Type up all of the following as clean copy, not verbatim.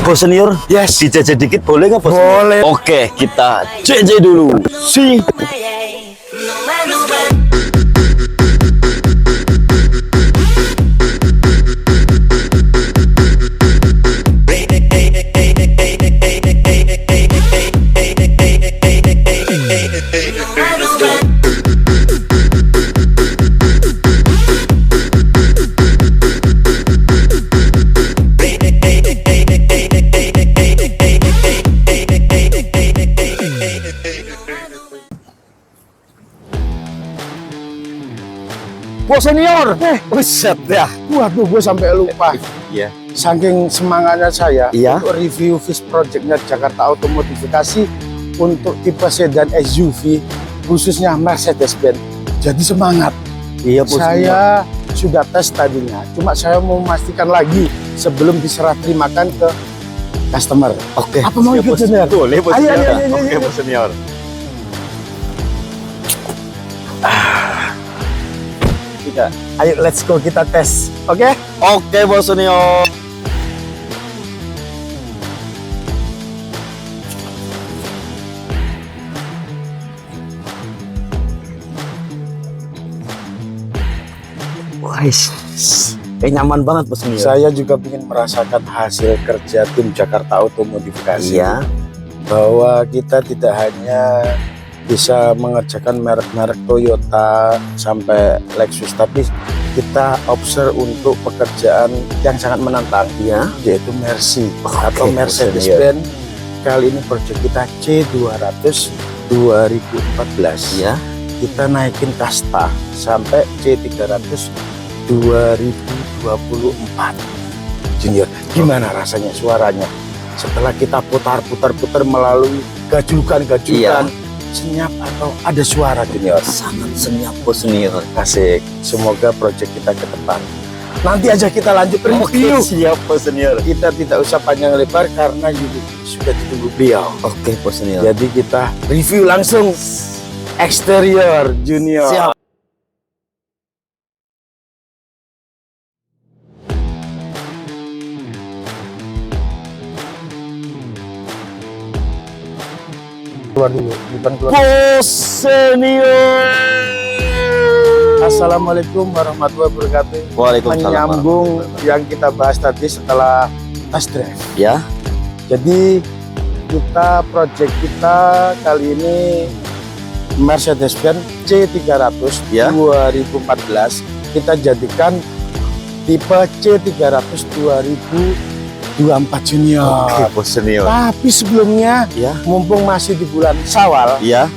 Bos senior, Yes. dijajah dikit boleh nggak bos? Boleh. Oke, kita JJ dulu. Si. Bos senior. Buset ya. Waduh, gue sampai lupa. Iya. Saking semangatnya saya Iya. untuk review FIS projectnya Jakarta Auto Modifikasi untuk tipe sedan SUV khususnya Mercedes-Benz. Jadi semangat. Iya bos senior. Saya sudah tes tadinya, cuma saya mau memastikan lagi sebelum diserah terimakan ke customer. Oke. Apa mau Siap, ikut bos? senior? Boleh bos Ayo, senior. ayo, ayo, Oke ayo. bos senior. Tidak. Ayo let's go kita tes. Oke? Oke bos senior. Wais, nyaman banget bos senior. Saya juga ingin merasakan hasil kerja tim Jakarta Auto Modifikasi. Iya. Bahwa kita tidak hanya bisa mengerjakan merek-merek Toyota sampai Lexus, tapi kita observe untuk pekerjaan yang sangat menantang, Iya. yaitu Mercy atau Oke, Mercedes-Benz. Kali ini proyek kita C200 2014. Iya. Kita naikin kasta sampai C300 2024. Junior, gimana rasanya suaranya setelah kita putar-putar melalui gajukan-gajukan? Senyap atau ada suara Junior? Sangat senyap bos senior. Asik. Semoga proyek kita ke depan. Nanti aja kita lanjut Oke, review. siap bos senior. Kita tidak usah panjang lebar karena unit sudah ditunggu beliau. Oke bos senior. Jadi kita review langsung eksterior Junior. Siap. Keluar dulu, bukan keluar. Bos senior. Assalamualaikum warahmatullahi wabarakatuh. Waalaikumsalam. Menyambung yang kita bahas tadi setelah test drive. Ya. Jadi kita project kita kali ini Mercedes-Benz C300 Ya. 2014 kita jadikan tipe C300 2024 Junior. Oke bos senior. Tapi sebelumnya Ya. mumpung masih di bulan Syawal, Iya.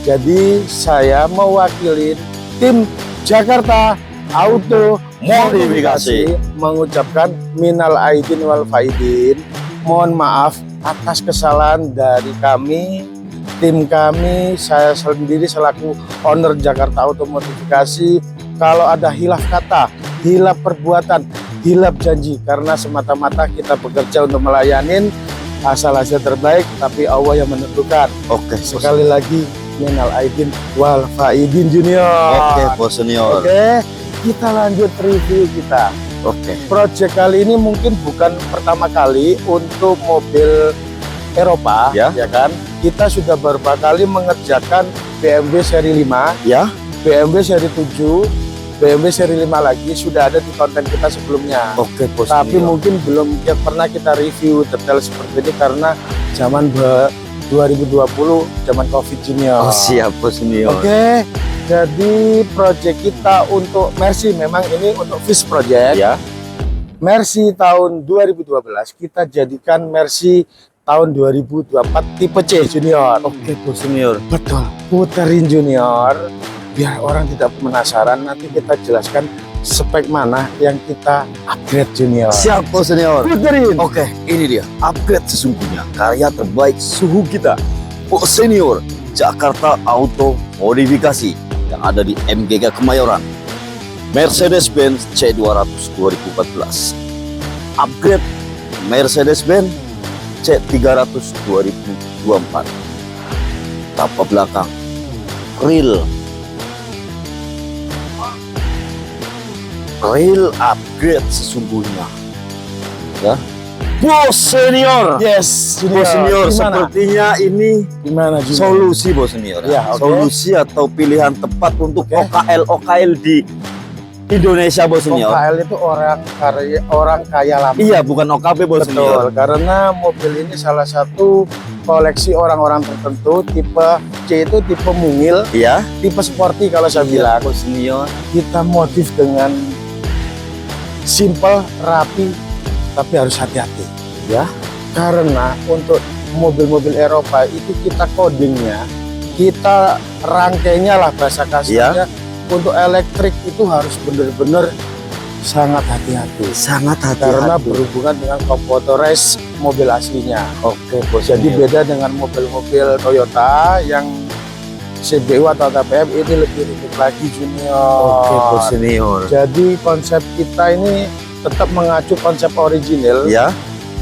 jadi saya mewakili tim Jakarta Auto Modifikasi mengucapkan minal aidin wal faidin. Mohon maaf atas kesalahan dari kami, tim kami, saya sendiri selaku owner Jakarta Auto Modifikasi. Kalau ada hilaf kata, hilaf perbuatan, hilaf janji, karena semata-mata kita bekerja untuk melayanin asal hasil terbaik, tapi Allah yang menentukan. Oke. Sekali lagi minal aidin wal faidin Junior. Oke bos senior. Oke, kita lanjut review kita. Oke. Project kali ini mungkin bukan pertama kali untuk mobil Eropa, Ya. kan? Kita sudah beberapa kali mengerjakan BMW seri 5, Ya. BMW seri 7, BMW seri 5 lagi sudah ada di konten kita sebelumnya. Oke bos Tapi senior. mungkin belum pernah kita review detail seperti ini karena zaman 2020 zaman Covid Junior. Oh siap bos senior. Oke, jadi project kita untuk Mercy memang ini untuk FIS project. Ya. Mercy tahun 2012 kita jadikan Mercy tahun 2024 tipe C Junior. Oke bos senior. Betul, puterin Junior biar orang tidak penasaran. Nanti kita jelaskan spek mana yang kita upgrade Junior. Siap bos senior. Puterin. Oke, ini dia upgrade sesungguhnya karya terbaik suhu kita. Bos senior Jakarta Auto Modifikasi yang ada di MGK Kemayoran. Mercedes-Benz C200 2014. Upgrade Mercedes-Benz C300 2024. Tapa belakang grill upgrade sesungguhnya ya. Bos Senior. Yes, Bos Senior, Gimana? sepertinya ini Gimana Junior? solusi Bos Senior. Ya, oke. Solusi atau pilihan tepat untuk Oke. OKL di Indonesia Bos Senior. OKL itu orang kaya lama. Iya, bukan OKP Bos Senior. Betul, karena mobil ini salah satu koleksi orang-orang tertentu. Tipe C itu tipe mungil, Iya. tipe sporty kalau saya bilang. Bos Senior. Kita modif dengan simple, rapi, tapi harus hati-hati. Ya. Karena untuk mobil-mobil Eropa itu kita codingnya, kita rangkainya lah bahasa kasarnya. Untuk elektrik itu harus benar-benar sangat hati-hati. Sangat Karena hati-hati. berhubungan dengan computerized mobil aslinya. Oke, Bos Jadi Senior. beda dengan mobil-mobil Toyota yang CBU atau TPM ini lebih rumit lagi Junior. Oke, Bos Senior. Jadi konsep kita ini tetap mengacu konsep original Ya,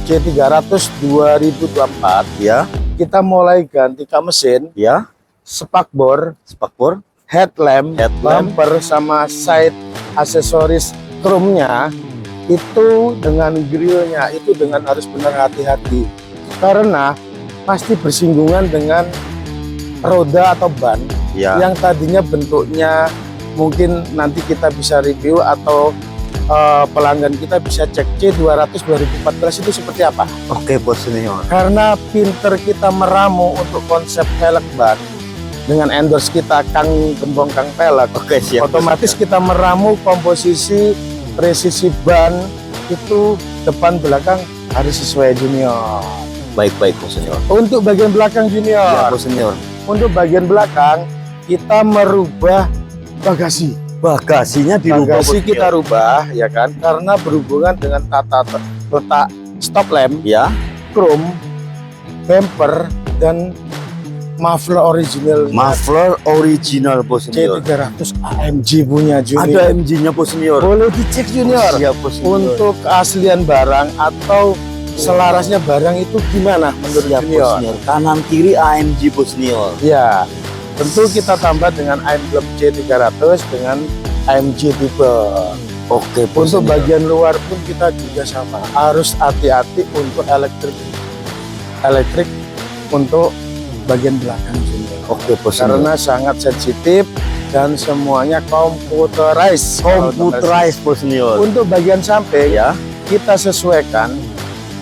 C300 2024. ya, Kita mulai ganti kap mesin, ya. spakbor, Spakbor. headlamp, Headlamp. bumper sama side aksesoris chrome-nya itu dengan grillnya itu dengan harus benar hati-hati karena pasti bersinggungan dengan roda atau ban Ya. yang tadinya bentuknya mungkin nanti kita bisa review atau pelanggan kita bisa cek C200 2014 itu seperti apa. Oke, Bos Senior. Karena pinter kita meramu untuk konsep pelek ban dengan endorse kita Kang Gembong Kang Pelek, Oke, siap. Bos otomatis Senior. kita meramu komposisi presisi ban itu depan belakang harus sesuai Junior. Baik-baik, Bos Senior. Untuk bagian belakang Ya, Junior, Bos Senior. untuk bagian belakang kita merubah bagasi. Bagasinya dirubah, Bagasi Bos kita Senior. rubah ya kan, karena berhubungan dengan letak stop lamp, Ya. chrome, bumper dan muffler original. Muffler original, Bos Senior. C300 AMG punya Junior. Ada MG-nya, Bos Senior. Boleh dicek Junior. Siap, Bos Senior. Untuk keaslian barang atau selarasnya barang itu gimana menurut Siap, Bos Junior? Senior. Kanan kiri AMG, Bos Senior. Ya, tentu kita tambah dengan emblem C300 dengan AMG tipe. Oke, Bos Untuk Senior. bagian luar pun kita juga sama. Harus hati-hati untuk elektrik untuk bagian belakang Junior. Oke, Bos Senior. Karena sangat sensitif dan semuanya computerized. Computerized, Bos Senior. Untuk bagian samping Ya. kita sesuaikan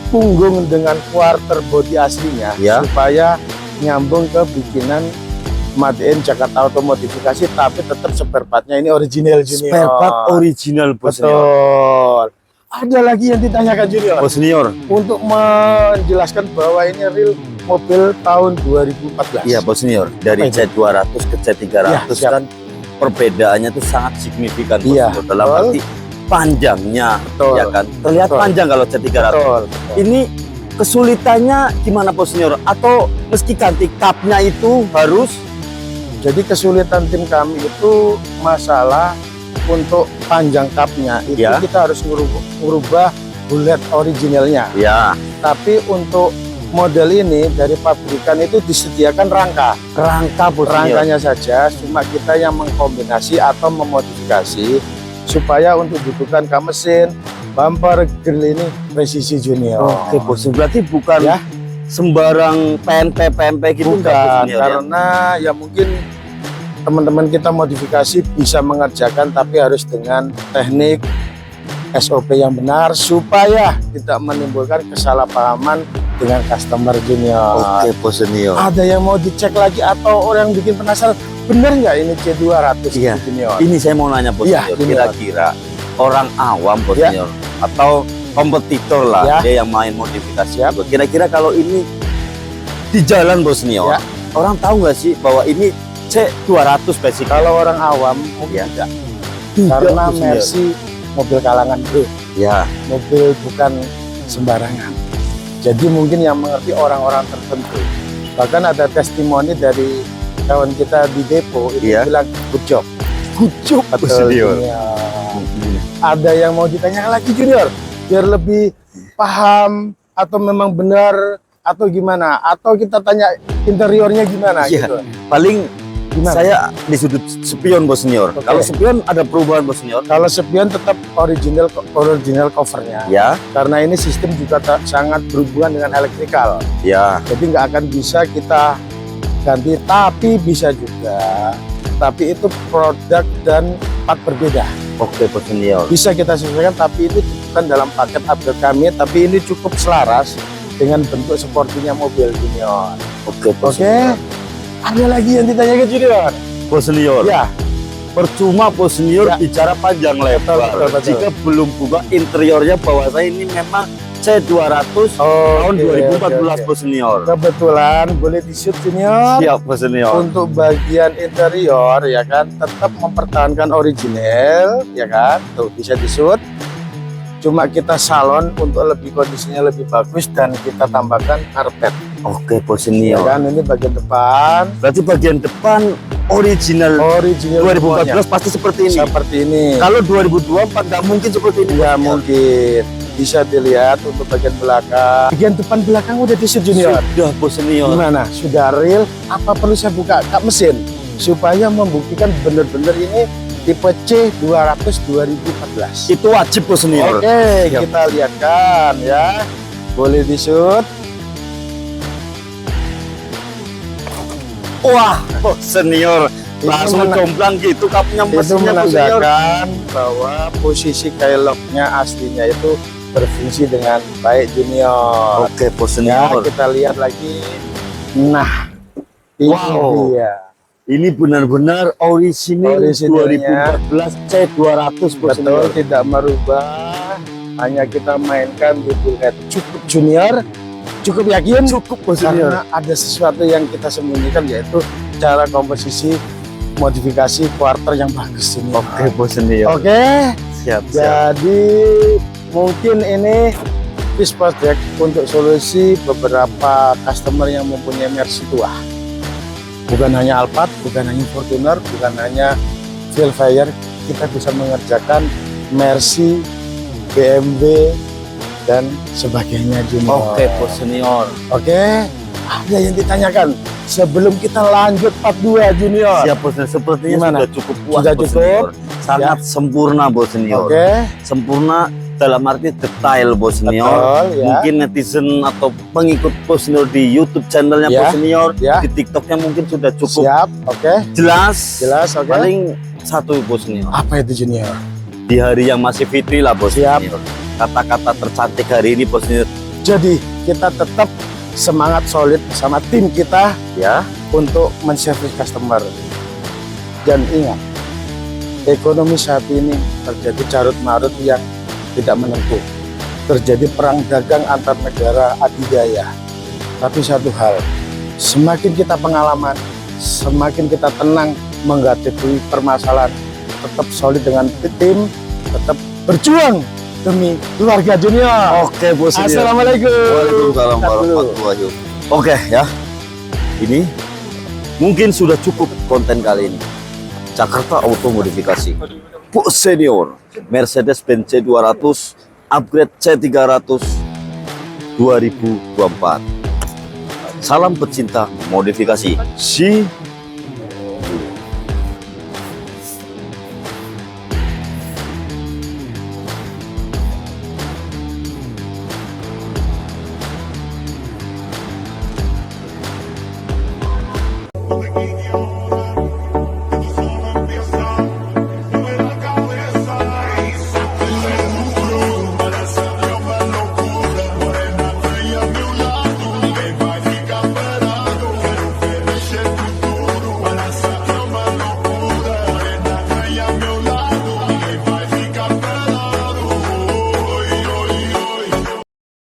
punggung dengan quarter body aslinya Ya. supaya nyambung ke bikinan Made in Jakarta Auto modifikasi, tapi tetap spare partnya ini original Junior. Spare part original, Bos Senior. Betul. Ada lagi yang ditanyakan Junior Bos Senior. untuk menjelaskan bahwa ini real mobil tahun 2014. Iya, Bos Senior. Dari Apa itu? C200 ke C300 Ya, siap. kan perbedaannya tuh sangat signifikan, Bos Iya, Senior. Dalam betul. arti panjangnya, Betul. ya kan? Terlihat Betul. panjang kalau C300. Betul. Ini kesulitannya gimana, Bos Senior? Atau meski ganti kapnya itu harus Jadi kesulitan tim kami itu masalah untuk panjang kapnya itu Ya. kita harus merubah bullet originalnya. ya Tapi untuk model ini dari pabrikan itu disediakan rangka. kerangka, Bos Senior? Rangkanya saja, cuma kita yang mengkombinasi atau memodifikasi supaya untuk dudukan kap mesin, bumper, grill ini presisi Junior. Oke, Bos Senior. Berarti bukan Ya. sembarang PMP gitu enggak, Bos Bukan, Senior, ya? karena ya mungkin teman-teman kita modifikasi bisa mengerjakan tapi harus dengan teknik SOP yang benar supaya tidak menimbulkan kesalahpahaman dengan customer Junior. Oke, Bos Senior. Ada yang mau dicek lagi atau orang yang bikin penasaran, bener nggak ini C200 Iya. Junior? Ini saya mau nanya, Bos Iya, Senior. Junior. Kira-kira orang awam, Bos Ya. Senior, atau kompetitor lah, Ya. dia yang main modifikasi. Siap. juga. Kira-kira kalau ini di jalan, Bos Senior, Ya. orang tahu nggak sih bahwa ini C200 basic? Kalau orang awam mungkin Ya. tidak, Tidak, karena Bos Senior. Mercy mobil kalangan bro, Ya, mobil bukan sembarangan. Jadi mungkin yang mengerti orang-orang tertentu. Bahkan ada testimoni dari kawan kita di depo itu Iya. bilang good job. kucuk, Bos Betul, Senior. Junior. Ada yang mau ditanya lagi Junior biar lebih paham atau memang benar atau gimana, atau kita tanya interiornya gimana Iya. gitu. Paling Gimana? Saya di sudut spion Bos Senior. Oke. Kalau spion ada perubahan Bos Senior? Kalau spion tetap original covernya. Ya, Karena ini sistem juga sangat berhubungan dengan elektrikal. ya. Jadi nggak akan bisa kita ganti, tapi bisa juga. Tapi itu produk dan part berbeda. Oke Bos Senior. Bisa kita sesuaikan, tapi ini bukan dalam paket upgrade kami, tapi ini cukup selaras dengan bentuk sepertinya mobil Junior. Oke Bos Oke, Senior. ada lagi yang ditanya ke Junior? Bos Senior. Ya, Percuma Bos Senior Ya. bicara panjang lebar. betul. Jika belum buka interiornya bahwa saya ini memang C200 tahun 2014 Bos Senior. Kebetulan boleh di-shoot Junior. Siap Bos Senior. Untuk bagian interior ya kan tetap mempertahankan original ya kan, tuh bisa di-shoot. Cuma kita salon untuk lebih kondisinya lebih bagus dan kita tambahkan karpet. Oke Bos Ya Senior. kan, ini bagian depan Berarti bagian depan original 2014 pasti seperti ini. seperti ini. Kalau 2024 nggak mungkin seperti ini. Ya mungkin bisa dilihat untuk bagian belakang. Bagian depan belakang udah di-shoot Junior. Sudah Bos Senior. Gimana? Sudah real? Apa perlu saya buka kap mesin supaya membuktikan benar-benar ini tipe C200 2014? Itu wajib Bos Senior. Oke, Siap. kita lihatkan ya. Boleh di-shoot. Wah, Bos Senior. Langsung mena- jomplang gitu kapnya Itu mesinnya Bos Senior. menandakan bahwa posisi keylognya aslinya itu berfungsi dengan baik Junior. Oke Bos Ya, Senior. kita lihat lagi. Nah, ini Wow. dia. Ini benar-benar orisinil Orisinilnya. 2014 C200 Bos Betul, Senior. tidak merubah. Hanya kita mainkan di full head. Cukup Junior, cukup yakin. Cukup Bos Senior. Karena ada sesuatu yang kita sembunyikan, yaitu cara komposisi modifikasi quarter yang bagus ini. Oke Bos Senior. Oke, Siap, siap. jadi mungkin ini piece project untuk solusi beberapa customer yang mempunyai Mercy tua. Bukan hanya Alphard, bukan hanya Fortuner, bukan hanya Velfire, kita bisa mengerjakan Mercy, BMW, dan sebagainya Junior. Oke Bos Senior. Oke, ada yang ditanyakan sebelum kita lanjut part 2 Junior. Siap Bos Senior. Sepertinya Gimana? sudah cukup puas Sudah Bos cukup? Senior. Sangat sempurna Bos Senior. Oke, Sempurna dalam arti detail Bos Senior. betul ya. Mungkin netizen atau pengikut Bos Senior di YouTube channelnya Ya, Bos Senior, ya. di TikToknya mungkin sudah cukup Siap, oke. jelas. Jelas, oke. Paling satu Bos Senior. Apa itu Junior? Di hari yang masih fitri lah Bos Siap. Senior. Kata-kata tercantik hari ini Bos Senior. Jadi kita tetap semangat solid bersama tim kita Ya. untuk menservis customer. Dan ingat, ekonomi saat ini terjadi carut marut yang tidak menentu. Terjadi perang dagang antar negara adidaya. Tapi satu hal, semakin kita pengalaman, semakin kita tenang menghadapi permasalahan, tetap solid dengan tim, tetap berjuang demi keluarga Junior. Oke Bos Senior. Assalamualaikum. Waalaikumsalam Cut dulu. warahmatullahi wabarakatuh. Oke ya. Ini mungkin sudah cukup konten kali ini. Jakarta Auto Modifikasi. Bos Senior. Mercedes-Benz C200 upgrade C300 2024. Salam pecinta modifikasi. See